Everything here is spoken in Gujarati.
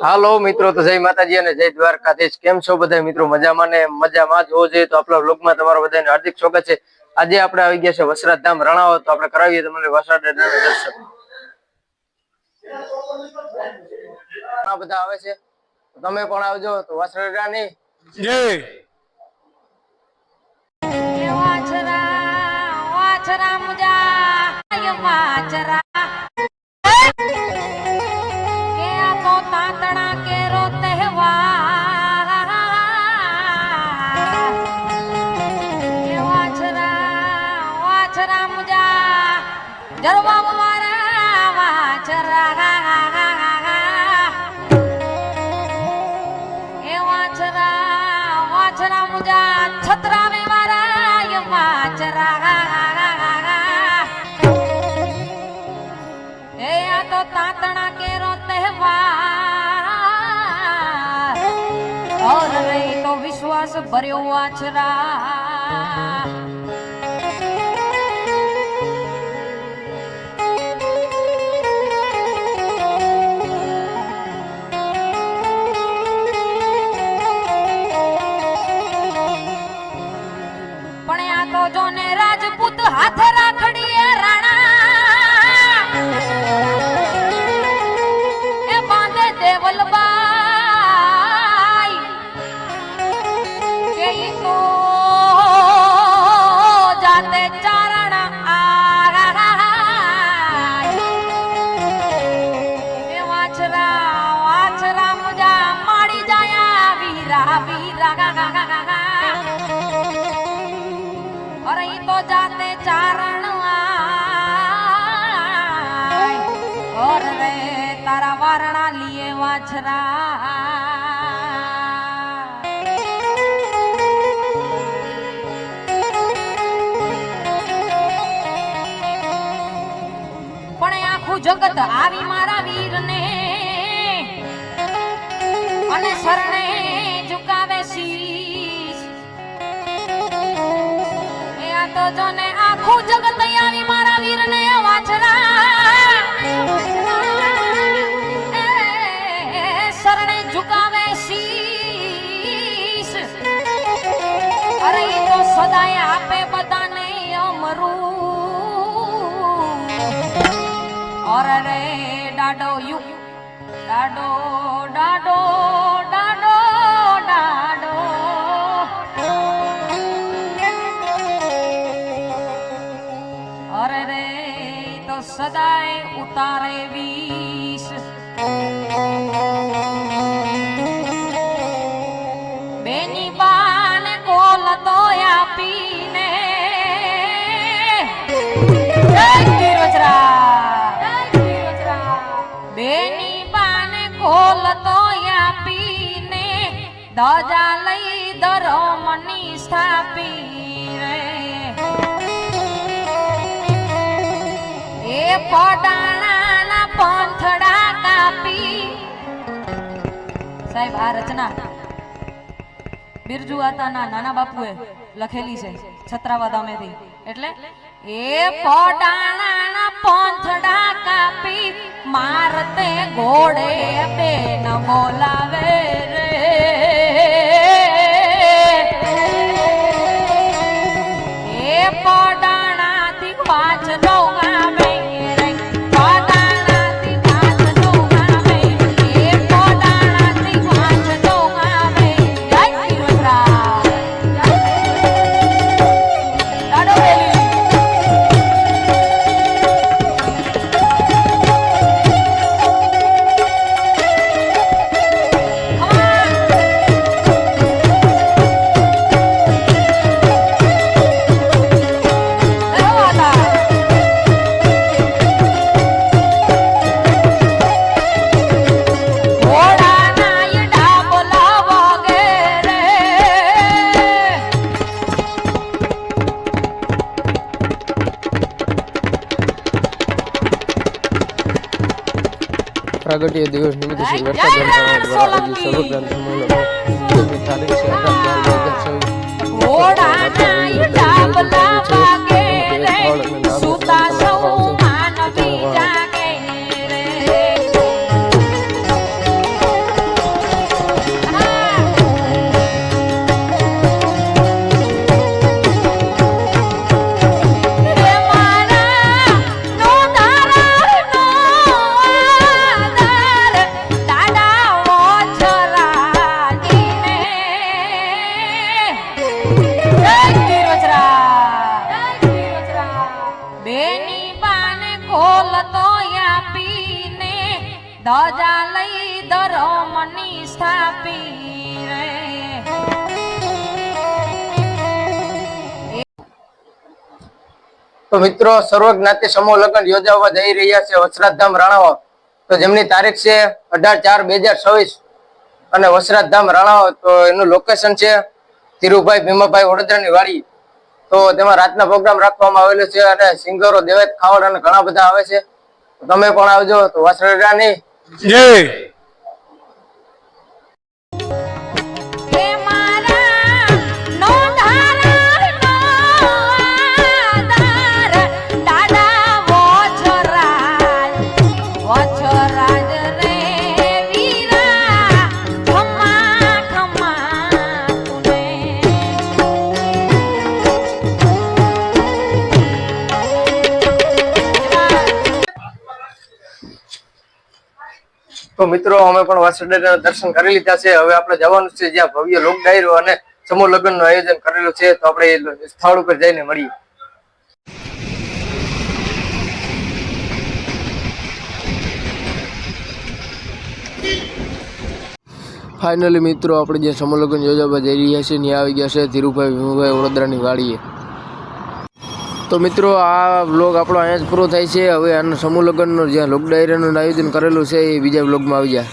હાલો મિત્રો, તો જય માતાજી અને જય દ્વારકાધીશ। કેમ છો બધા મિત્રો? મજામાં ને મજામાં જ હોવો જોઈએ। તો આપણા વ્લોગમાં તમારું બધાને હાર્દિક સ્વાગત છે। આજે આપણે આવી ગયા છે વસરાજ ધામ રણાવત। તો આપણે કરાવીએ તમને વસરાજ ધામના દર્શન। આ બધા આવે છે, તમે પણ આવજો। તો વસરાજ રાની જય વાછરા મુજા વાછરા કે આ તો તાતણા કેરો તહેવાર કે વાછરા મુજા જરવા મારા વાછરા એ વાછરા મુજા છત્રા મે મારા વાછરા એ આ તો તાતણા કેરો તહેવાર और रे तो विश्वास भर्यो वाछरा पण आ तो जो ने राजपूत हाथ राखड़ी राणा ए बांधे देवलबाई के तो जाते चारण ए वाछरा मुजा माड़ी जाया वीरा वीरा अरे तो जाते चारण और रे तारा वारणा लिए वाछरा पण आखू जगत आवी मारा वीर ने अने शरणे झुकावे शीश तो जो ने आखू जगत आवी मारा वीर ने वाछरा शरणे झुकावे शीश अरे तो सदाय आपे बधाने अमरू और रे डाडो युग डाडो डाडो डाडो डाडो अरे रे तो सदाय उतारे वीस बेनी बान कोल तो या पीने बेनी बान कोल तो या पीने दजा लई दरो मनी स्थापी रे ए पडाणा पंथड़ा कापी साहेब आ रचना बिरजू आताना नाना बापुए લખેલી છે છત્રાવા ધામેથી એટલે એ પડાણા પંથડા કાપી મારતે ઘોડે બેન બોલાવે રે એ પડાણાથી વાંચનો ગાવે રે પડાણાથી વાંચનો ગાવે એ પડાણાથી વાંચનો ગાવે જય તિરુદ્રા દાડો વેલી प्रागट्य दिवस निमित्ते श्री वरसाद ધામ દ્વારા આજે સર્વગ્રામ ધર્મનો તારીખ છે 18/2024 ઘોડાના ડાબલા વાગે રે સુતા સૌ માનવી જાગે રે ધજા લઈ ધર્મની સ્થાપી રે. તો મિત્રો સર્વ જ્ઞાતિ સમૂહ લગ્ન યોજાવા જઈ રહ્યા છે વસરાજધામ રાણાવા. તો જેમની તારીખ છે 18/4/2026 અને વસરાજધામ રાણાવા. તો એનું લોકેશન છે ધીરુભાઈ ભીમાભાઈ વડોદરાની વાડી. તો તેમાં રાતના પ્રોગ્રામ રાખવામાં આવેલો છે અને સિંગરો દેવેત ખાવડ અને ઘણા બધા આવે છે. તમે પણ આવજો. તો વસરાજાની જય. હે મારા નોંધારાનો આધાર દાદા વોચરાજ રે વીરા ખમા ખમા તુને. તો મિત્રો અમે પણ વસરાજાના દર્શન કરી લીધા છે. હવે આપણે જવાનું છે જ્યાં ભવ્ય લોક ડાયરો અને સમૂહ લગ્નનું આયોજન કરેલું છે. તો આપણે એ સ્થળ ઉપર જઈને મળીએ. ફાઇનલી મિત્રો આપણે જે સમૂહ લગ્ન યોજવા જઈ રહ્યા છીએ ત્યાં આવી ગયા છે ધીરુભાઈ ભીમાભાઈ વડોદરાની વાડીએ. તો મિત્રો આ વ્લોગ આપણો અહીંયા જ પૂરો થાય છે. હવે આના સમૂહ લગ્નનો જ્યાં લોક ડાયરાનું આયોજન કરેલું છે એ બીજા વ્લોગમાં આવી જાય.